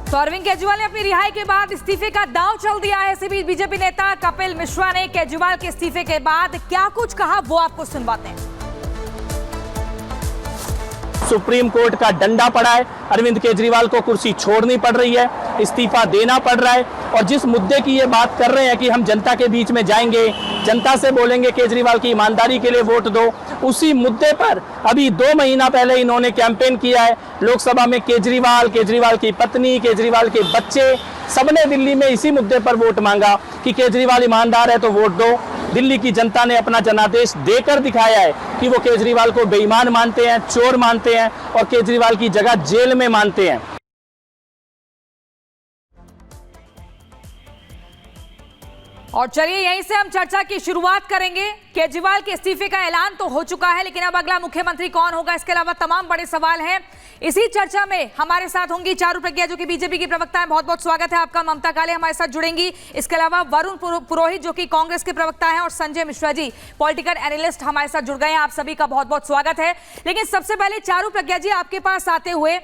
तो अरविंद केजरीवाल ने अपनी रिहाई के बाद इस्तीफे का दांव चल दिया है। इसी बीच बीजेपी नेता कपिल मिश्रा ने केजरीवाल के इस्तीफे के बाद क्या कुछ कहा, वो आपको सुनवाते हैं। सुप्रीम कोर्ट का डंडा पड़ा है, अरविंद केजरीवाल को कुर्सी छोड़नी पड़ रही है, इस्तीफा देना पड़ रहा है। और जिस मुद्दे की ये बात कर रहे हैं कि हम जनता के बीच में जाएंगे, जनता से बोलेंगे केजरीवाल की ईमानदारी के लिए वोट दो, उसी मुद्दे पर अभी 2 महीना पहले इन्होंने कैंपेन किया है। लोकसभा में केजरीवाल, केजरीवाल की पत्नी, केजरीवाल के बच्चे, सबने दिल्ली में इसी मुद्दे पर वोट मांगा कि केजरीवाल ईमानदार है तो वोट दो। दिल्ली की जनता ने अपना जनादेश देकर दिखाया है कि वो केजरीवाल को बेईमान मानते हैं, चोर मानते हैं और केजरीवाल की जगह जेल में मानते हैं। और चलिए यहीं से हम चर्चा की शुरुआत करेंगे। केजरीवाल के इस्तीफे का ऐलान तो हो चुका है, लेकिन अब अगला मुख्यमंत्री कौन होगा, इसके अलावा तमाम बड़े सवाल हैं। इसी चर्चा में हमारे साथ होंगी चारू प्रज्ञा, जो कि बीजेपी की प्रवक्ता है। बहुत बहुत स्वागत है आपका। ममता काले हमारे साथ जुड़ेंगी। इसके अलावा वरुण पुरोहित, जो कि कांग्रेस के प्रवक्ता हैं, और संजय मिश्रा जी, पॉलिटिकल एनालिस्ट, हमारे साथ जुड़ गए हैं। आप सभी का बहुत बहुत स्वागत है। लेकिन सबसे पहले चारू प्रज्ञा जी, आपके पास आते हुए,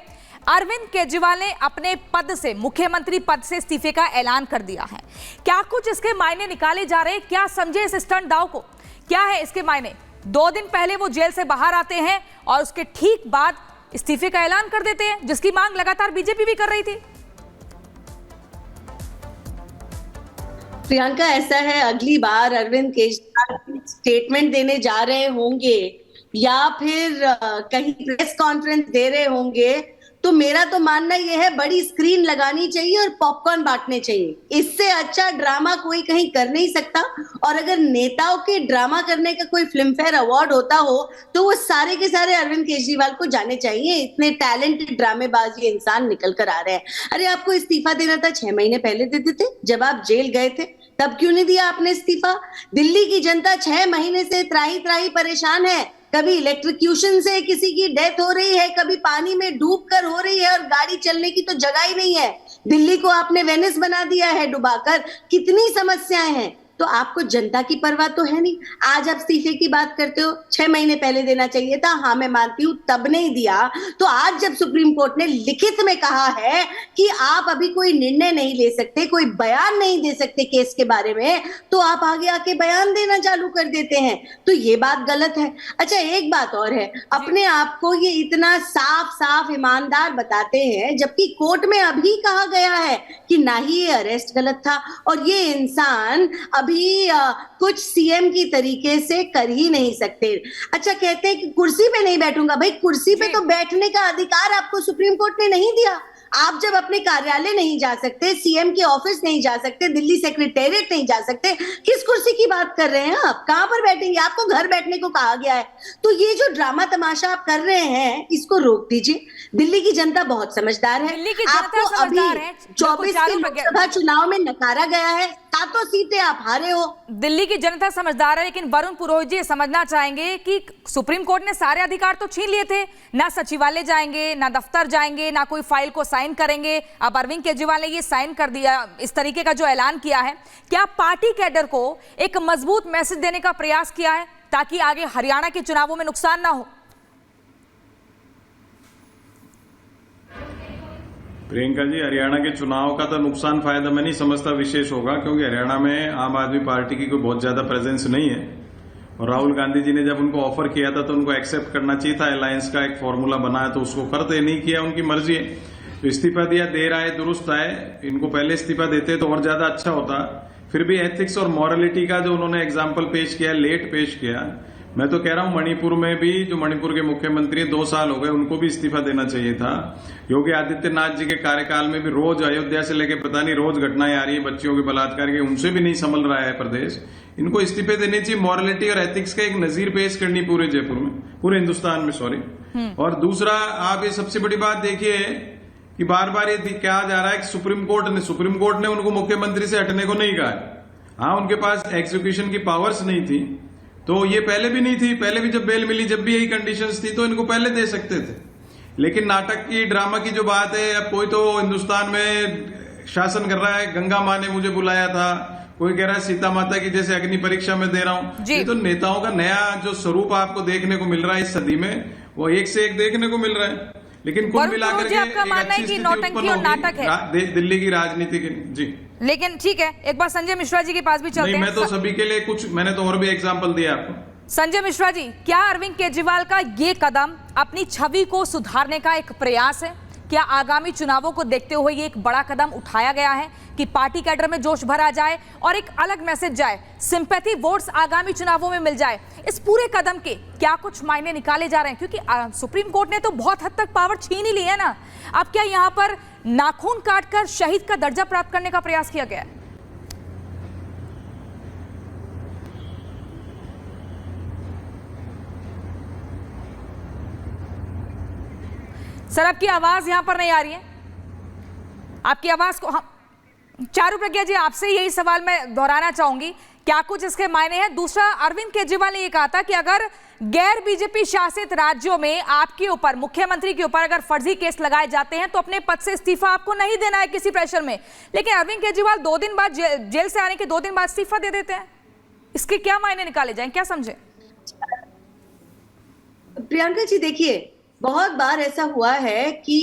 अरविंद केजरीवाल ने अपने पद से, मुख्यमंत्री पद से इस्तीफे का ऐलान कर दिया है। क्या कुछ इसके मायने निकाले जा रहे हैं? क्या समझे इस स्टंट दाव को? क्या है इसके मायने? 2 दिन पहले वो जेल से बाहर आते हैं और उसके ठीक बाद इस्तीफे का ऐलान कर देते हैं, जिसकी मांग लगातार बीजेपी भी कर रही थी। प्रियंका, ऐसा है, अगली बार अरविंद केजरीवाल स्टेटमेंट देने जा रहे होंगे या फिर कहीं प्रेस कॉन्फ्रेंस दे रहे होंगे, तो मेरा तो मानना यह है बड़ी स्क्रीन लगानी चाहिए और पॉपकॉर्न बांटने चाहिए। इससे अच्छा ड्रामा कोई कहीं कर नहीं सकता। और अगर नेताओं के ड्रामा करने का कोई फिल्म फेयर अवार्ड होता हो तो वो सारे के सारे अरविंद केजरीवाल को जाने चाहिए। इतने टैलेंटेड ड्रामेबाज ये इंसान निकल कर आ रहे हैं। अरे, आपको इस्तीफा देना था 6 महीने पहले दे देते, जब आप जेल गए थे। तब क्यों नहीं दिया आपने इस्तीफा? दिल्ली की जनता 6 महीने से त्राही त्राही परेशान है। कभी इलेक्ट्रिक्यूशन से किसी की डेथ हो रही है, कभी पानी में डूब कर हो रही है, और गाड़ी चलने की तो जगह ही नहीं है। दिल्ली को आपने वेनिस बना दिया है डुबाकर। कितनी समस्याएं हैं, तो आपको जनता की परवाह तो है नहीं। आज आप इस्तीफे की बात करते हो, 6 महीने पहले देना चाहिए था। हाँ, मैं मानती हूँ, तब नहीं दिया। तो आज जब सुप्रीम कोर्ट ने लिखित में कहा है कि आप अभी कोई निर्णय नहीं ले सकते, कोई बयान नहीं दे सकते केस के बारे में, तो आप आगे आके बयान देना चालू कर देते हैं। तो ये बात गलत है। अच्छा, एक बात और है, अपने आप को ये इतना साफ साफ ईमानदार बताते हैं, जबकि कोर्ट में अभी कहा गया है कि ना ही ये अरेस्ट गलत था और ये इंसान अभी कुछ सीएम की तरीके से कर ही नहीं सकते। अच्छा, कहते हैं कि कुर्सी पे नहीं बैठूंगा। भाई, कुर्सी पे तो बैठने का अधिकार आपको सुप्रीम कोर्ट ने नहीं दिया। आप जब अपने कार्यालय नहीं जा सकते, सीएम के ऑफिस नहीं जा सकते, दिल्ली सेक्रेटेरिएट नहीं जा सकते, किस कुर्सी की बात कर रहे हैं आप? कहां पर बैठेंगे? आपको घर बैठने को कहा गया है। तो ये जो ड्रामा तमाशा आप कर रहे हैं, इसको रोक दीजिए। दिल्ली की जनता बहुत समझदार है। आपको अभी 24 के लोकसभा चुनाव में नकारा गया है, 7 सीटें आप हारे हो। दिल्ली की जनता समझदार है, लेकिन वरुण पुरोहित जी समझना चाहेंगे कि सुप्रीम कोर्ट ने सारे अधिकार तो छीन लिए थे। ना सचिवालय जाएंगे, ना दफ्तर जाएंगे, ना कोई फाइल को साइन करेंगे। अब अरविंद केजरीवाल ने ये साइन कर दिया, इस तरीके का जो ऐलान किया है, क्या पार्टी कैडर को एक मजबूत मैसेज देने का प्रयास किया है ताकि आगे हरियाणा के चुनावों में नुकसान ना हो? प्रियंका जी, हरियाणा के चुनाव का तो नुकसान फायदा मैं नहीं समझता विशेष होगा, क्योंकि हरियाणा में आम आदमी पार्टी की कोई बहुत ज्यादा प्रेजेंस नहीं है। और राहुल गांधी जी ने जब उनको ऑफर किया था तो उनको एक्सेप्ट करना चाहिए था। अलायंस का एक फॉर्मूला बनाया तो उसको करते नहीं किया, उनकी मर्जी है। तो इस्तीफा दिया, देर आए दुरुस्त आए। इनको पहले इस्तीफा देते तो और ज्यादा अच्छा होता। फिर भी एथिक्स और मॉरलिटी का जो उन्होंने एग्जाम्पल पेश किया, लेट पेश किया। मैं तो कह रहा हूं, मणिपुर में भी जो मणिपुर के मुख्यमंत्री 2 साल हो गए, उनको भी इस्तीफा देना चाहिए था। योगी आदित्यनाथ जी के कार्यकाल में भी रोज अयोध्या से लेके पता नहीं रोज घटनाएं आ रही है बच्चियों के बलात्कार की, उनसे भी नहीं संभल रहा है प्रदेश। इनको इस्तीफे देने चाहिए। मॉरलिटी और एथिक्स का एक नजीर पेश करनी पूरे जयपुर में, पूरे हिंदुस्तान में, सॉरी। और दूसरा, आप ये सबसे बड़ी बात देखिए कि बार बार ये कहा जा रहा है कि सुप्रीम कोर्ट ने उनको मुख्यमंत्री से हटने को नहीं कहा। हाँ, उनके पास एग्जीक्यूशन की पावर्स नहीं थी, तो ये पहले भी नहीं थी। पहले भी जब बेल मिली, जब भी यही कंडीशंस थी, तो इनको पहले दे सकते थे। लेकिन नाटक की, ड्रामा की जो बात है, अब कोई तो हिंदुस्तान में शासन कर रहा है, गंगा माँ ने मुझे बुलाया था, कोई कह रहा है सीता माता की जैसे अग्नि परीक्षा में दे रहा हूं। ये तो नेताओं का नया जो स्वरूप आपको देखने को मिल रहा है इस सदी में, वो एक से एक देखने को मिल रहा है। लेकिन कुल वरुण मिलाकर पुरोहित जी, के आपका एक मानना है अच्छी कि स्थिति नौटंकी उत्पन्न और होगी नाटक है दिल्ली की राजनीति के। जी, लेकिन ठीक है, एक बार संजय मिश्रा जी के पास भी चलते नहीं, हैं। मैं तो सभी के लिए कुछ, मैंने तो और भी एग्जाम्पल दिया आपको। संजय मिश्रा जी, क्या अरविंद केजरीवाल का ये कदम अपनी छवि को सुधारने का एक प्रयास है? क्या आगामी चुनावों को देखते हुए ये एक बड़ा कदम उठाया गया है कि पार्टी कैडर में जोश भरा जाए और एक अलग मैसेज जाए, सिंपैथी वोट्स आगामी चुनावों में मिल जाए? इस पूरे कदम के क्या कुछ मायने निकाले जा रहे हैं? क्योंकि सुप्रीम कोर्ट ने तो बहुत हद तक पावर छीन ही ली है ना। अब क्या यहाँ पर नाखून काटकर शहीद का दर्जा प्राप्त करने का प्रयास किया गया है? सर, आपकी आवाज यहां पर नहीं आ रही है। आपकी आवाज को हम चारू प्रज्ञा जी, आपसे यही सवाल मैं दोहराना चाहूंगी, क्या कुछ इसके मायने हैं? दूसरा, अरविंद केजरीवाल ने यह कहा था कि अगर गैर बीजेपी शासित राज्यों में आपके ऊपर, मुख्यमंत्री के ऊपर अगर फर्जी केस लगाए जाते हैं तो अपने पद से इस्तीफा आपको नहीं देना है किसी प्रेशर में। लेकिन अरविंद केजरीवाल 2 दिन बाद जेल से आने के 2 दिन बाद इस्तीफा दे देते हैं। इसके क्या मायने निकाले जाए, क्या समझे? प्रियंका जी, देखिए, बहुत बार ऐसा हुआ है कि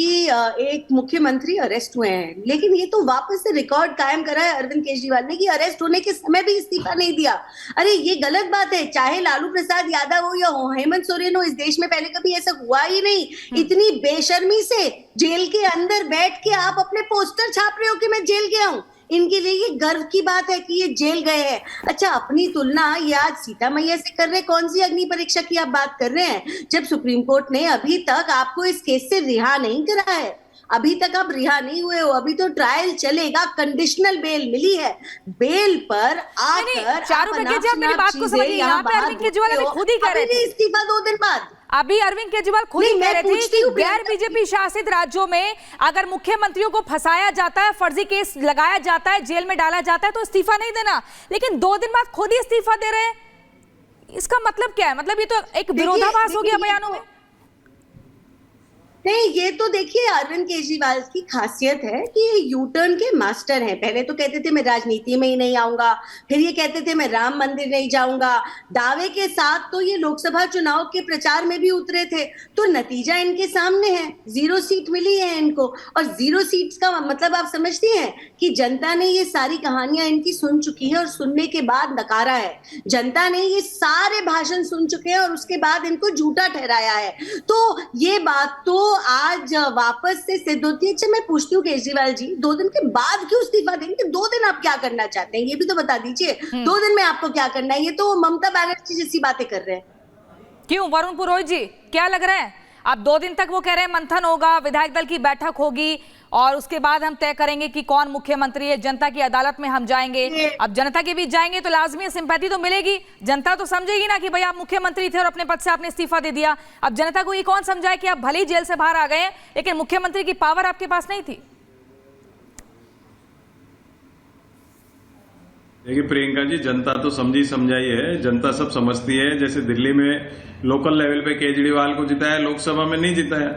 एक मुख्यमंत्री अरेस्ट हुए हैं, लेकिन ये तो वापस से रिकॉर्ड कायम करा है अरविंद केजरीवाल ने कि अरेस्ट होने के समय भी इस्तीफा नहीं दिया। अरे ये गलत बात है। चाहे लालू प्रसाद यादव हो या हेमंत सोरेन हो, इस देश में पहले कभी ऐसा हुआ ही नहीं। इतनी बेशर्मी से जेल के अंदर बैठ के आप अपने पोस्टर छाप रहे हो कि मैं जेल गया हूँ। इनके लिए ये गर्व की बात है कि ये जेल गए हैं। अच्छा, अपनी तुलना ये आज सीता मैया से कर रहे हैं? कौन सी अग्नि परीक्षा की आप बात कर रहे हैं, जब सुप्रीम कोर्ट ने अभी तक आपको इस केस से रिहा नहीं करा है? अभी तक आप रिहा नहीं हुए हो, अभी तो ट्रायल चलेगा। कंडीशनल बेल मिली है, बेल पर आकर चारू प्रज्ञा जी, आप मेरी बात को समझिए। यहाँ पे अरविंद केजरीवाल अभी खुद ही कह रहे थे इस्तीफा 2 दिन बाद। अभी अरविंद केजरीवाल खुद ही कह रहे थे कि गैर बीजेपी शासित राज्यों में अगर मुख्यमंत्रियों को फंसाया जाता है, फर्जी केस लगाया जाता है, जेल में डाला जाता है तो इस्तीफा नहीं देना। लेकिन 2 दिन बाद खुद ही इस्तीफा दे रहे हैं। इसका मतलब क्या है? मतलब ये तो एक विरोधाभास हो गया बयानों में। नहीं, ये तो देखिए अरविंद केजरीवाल की खासियत है कि ये यू टर्न के मास्टर हैं। पहले तो कहते थे मैं राजनीति में ही नहीं आऊंगा, फिर ये कहते थे मैं राम मंदिर नहीं जाऊंगा। दावे के साथ तो ये लोकसभा चुनाव के प्रचार में भी उतरे थे। तो नतीजा इनके सामने है, 0 सीट मिली है इनको। और 0 सीट्स का मतलब आप समझती हैं कि जनता ने ये सारी कहानियां इनकी सुन चुकी है और सुनने के बाद नकारा है। जनता ने ये सारे भाषण सुन चुके हैं और उसके बाद इनको झूठा ठहराया है। तो ये बात तो आज वापस से सिद्ध होती है। अच्छा, मैं पूछती हूँ केजरीवाल जी, 2 दिन के बाद क्यों इस्तीफा देंगे? 2 दिन आप क्या करना चाहते हैं, ये भी तो बता दीजिए। 2 दिन में आपको क्या करना है? ये तो ममता बनर्जी जैसी बातें कर रहे हैं। क्यों वरुण पुरोहित जी, क्या लग रहा है? अब 2 दिन तक वो कह रहे हैं मंथन होगा, विधायक दल की बैठक होगी और उसके बाद हम तय करेंगे कि कौन मुख्यमंत्री है। जनता की अदालत में हम जाएंगे। अब जनता के बीच जाएंगे तो लाजमी सिंपैथी तो मिलेगी। जनता तो समझेगी ना कि भाई आप मुख्यमंत्री थे और अपने पद से आपने इस्तीफा दे दिया। अब जनता को ये कौन समझाए कि आप भले ही जेल से बाहर आ गए लेकिन मुख्यमंत्री की पावर आपके पास नहीं थी। देखिए प्रियंका जी, जनता तो समझी समझाई है, जनता सब समझती है। जैसे दिल्ली में लोकल लेवल पे केजरीवाल को जिताया, लोकसभा में नहीं जिताया।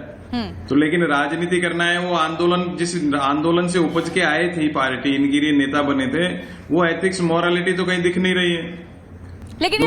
तो लेकिन राजनीति करना है, वो आंदोलन, जिस आंदोलन से उपज के आए थे पार्टी, इनके लिए नेता बने थे, वो एथिक्स मॉरलिटी तो कहीं दिख नहीं रही है। लेकिन